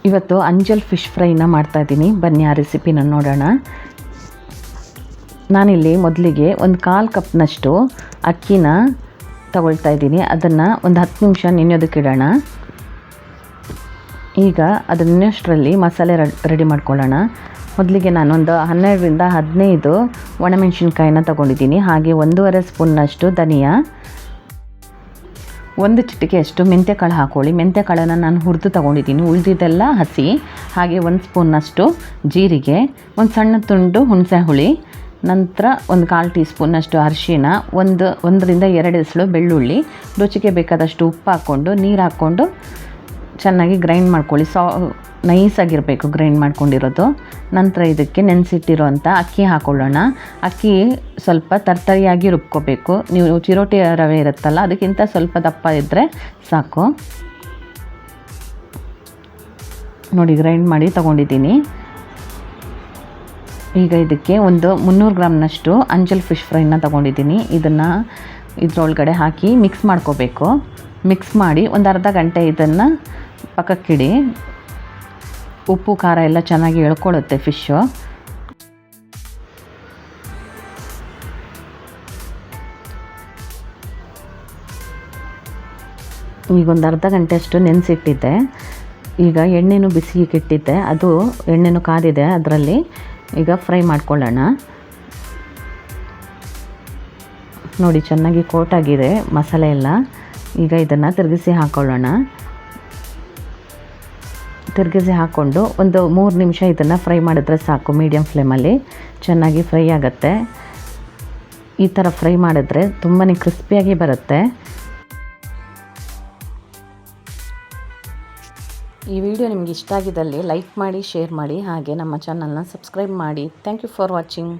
ಇವತ್ತು ಅಂಜಲ್ ಫಿಶ್ ಫ್ರೈನ ಮಾಡ್ತಾಯಿದ್ದೀನಿ. ಬನ್ನಿ ಆ ರೆಸಿಪಿನ ನೋಡೋಣ. ನಾನಿಲ್ಲಿ ಮೊದಲಿಗೆ ಒಂದು 1/4 ಕಪ್ನಷ್ಟು ಅಕ್ಕಿನ ತಗೊಳ್ತಾ ಇದ್ದೀನಿ. ಅದನ್ನು ಒಂದು 10 ನಿಮಿಷ ನೆನೆಯೋದಕ್ಕಿಡೋಣ. ಈಗ ಅದನ್ನಷ್ಟರಲ್ಲಿ ಮಸಾಲೆ ರೆಡಿ ಮಾಡ್ಕೊಳ್ಳೋಣ. ಮೊದಲಿಗೆ ನಾನೊಂದು 12ರಿಂದ 15 ಒಣಮೆಣಸಿನ್ಕಾಯಿನ ತೊಗೊಂಡಿದ್ದೀನಿ. ಹಾಗೆ 1.5 ಸ್ಪೂನ್ನಷ್ಟು ಧನಿಯಾ, 1 ಚಿಟಿಕೆಯಷ್ಟು ಮೆಂತ್ಯಕಾಳು ಹಾಕ್ಕೊಳ್ಳಿ. ಮೆಂತ್ಯಕಾಳನ್ನು ನಾನು ಹುರಿದು ತೊಗೊಂಡಿದ್ದೀನಿ, ಉಳಿದಿದ್ದೆಲ್ಲ ಹಸಿ. ಹಾಗೆ 1 ಸ್ಪೂನ್ನಷ್ಟು ಜೀರಿಗೆ, ಒಂದು ಸಣ್ಣ ತುಂಡು ಹುಣಸೆ ಹುಳಿ, ನಂತರ ಒಂದು 1/4 ಟೀ ಸ್ಪೂನ್ನಷ್ಟು ಅರಿಶಿಣ, 1ರಿಂದ 2 ಎಸಳು ಬೆಳ್ಳುಳ್ಳಿ, ರುಚಿಗೆ ಬೇಕಾದಷ್ಟು ಉಪ್ಪು ಹಾಕ್ಕೊಂಡು ನೀರು ಹಾಕ್ಕೊಂಡು ಚೆನ್ನಾಗಿ ಗ್ರೈಂಡ್ ಮಾಡ್ಕೊಳ್ಳಿ. ನೈಸಾಗಿರಬೇಕು ಗ್ರೈಂಡ್ ಮಾಡ್ಕೊಂಡಿರೋದು. ನಂತರ ಇದಕ್ಕೆ ನೆನೆಸಿಟ್ಟಿರೋಂಥ ಅಕ್ಕಿ ಹಾಕ್ಕೊಳ್ಳೋಣ. ಅಕ್ಕಿ ಸ್ವಲ್ಪ ತರ್ತರಿಯಾಗಿ ರುಬ್ಕೋಬೇಕು. ನೀವು ಚಿರೋಟಿ ರವೆ ಇರುತ್ತಲ್ಲ, ಅದಕ್ಕಿಂತ ಸ್ವಲ್ಪ ದಪ್ಪ ಇದ್ದರೆ ಸಾಕು. ನೋಡಿ, ಗ್ರೈಂಡ್ ಮಾಡಿ ತೊಗೊಂಡಿದ್ದೀನಿ. ಈಗ ಇದಕ್ಕೆ ಒಂದು 300 ಗ್ರಾಮ್ನಷ್ಟು ಅಂಜಲ್ ಫಿಶ್ ಫ್ರೈನ ತೊಗೊಂಡಿದ್ದೀನಿ. ಇದನ್ನು ಇದರೊಳಗಡೆ ಹಾಕಿ ಮಿಕ್ಸ್ ಮಾಡ್ಕೋಬೇಕು. ಮಿಕ್ಸ್ ಮಾಡಿ ಒಂದು ಅರ್ಧ ಗಂಟೆ ಇದನ್ನು ಪಕ್ಕಕ್ಕಿಡಿ. ಉಪ್ಪು ಖಾರ ಎಲ್ಲ ಚೆನ್ನಾಗಿ ಎಳ್ಕೊಳ್ಳುತ್ತೆ ಫಿಶ್ಶು. ಈಗ ಒಂದು ಅರ್ಧ ಗಂಟೆಯಷ್ಟು ನೆನೆಸಿಟ್ಟಿದ್ದೆ. ಈಗ ಎಣ್ಣೆನೂ ಬಿಸಿಗೆ ಇಟ್ಟಿದ್ದೆ, ಅದು ಎಣ್ಣೆನೂ ಕಾದಿದೆ. ಅದರಲ್ಲಿ ಈಗ ಫ್ರೈ ಮಾಡ್ಕೊಳ್ಳೋಣ. ನೋಡಿ, ಚೆನ್ನಾಗಿ ಕೋಟಾಗಿದೆ ಮಸಾಲೆ ಎಲ್ಲ. ಈಗ ಇದನ್ನು ತಿರುಗಿಸಿ ಹಾಕ್ಕೊಳ್ಳೋಣ. ತಿರುಗಿಸಿ ಹಾಕ್ಕೊಂಡು ಒಂದು 3 ನಿಮಿಷ ಇದನ್ನು ಫ್ರೈ ಮಾಡಿದ್ರೆ ಸಾಕು. ಮೀಡಿಯಮ್ ಫ್ಲೇಮಲ್ಲಿ ಚೆನ್ನಾಗಿ ಫ್ರೈ ಆಗುತ್ತೆ. ಈ ಥರ ಫ್ರೈ ಮಾಡಿದ್ರೆ ತುಂಬಾ ಕ್ರಿಸ್ಪಿಯಾಗಿ ಬರುತ್ತೆ. ಈ ವಿಡಿಯೋ ನಿಮ್ಗೆ ಇಷ್ಟ ಆಗಿದ್ದಲ್ಲಿ ಲೈಕ್ ಮಾಡಿ, ಶೇರ್ ಮಾಡಿ, ಹಾಗೆ ನಮ್ಮ ಚಾನಲ್ನ ಸಬ್ಸ್ಕ್ರೈಬ್ ಮಾಡಿ. Thank you for watching.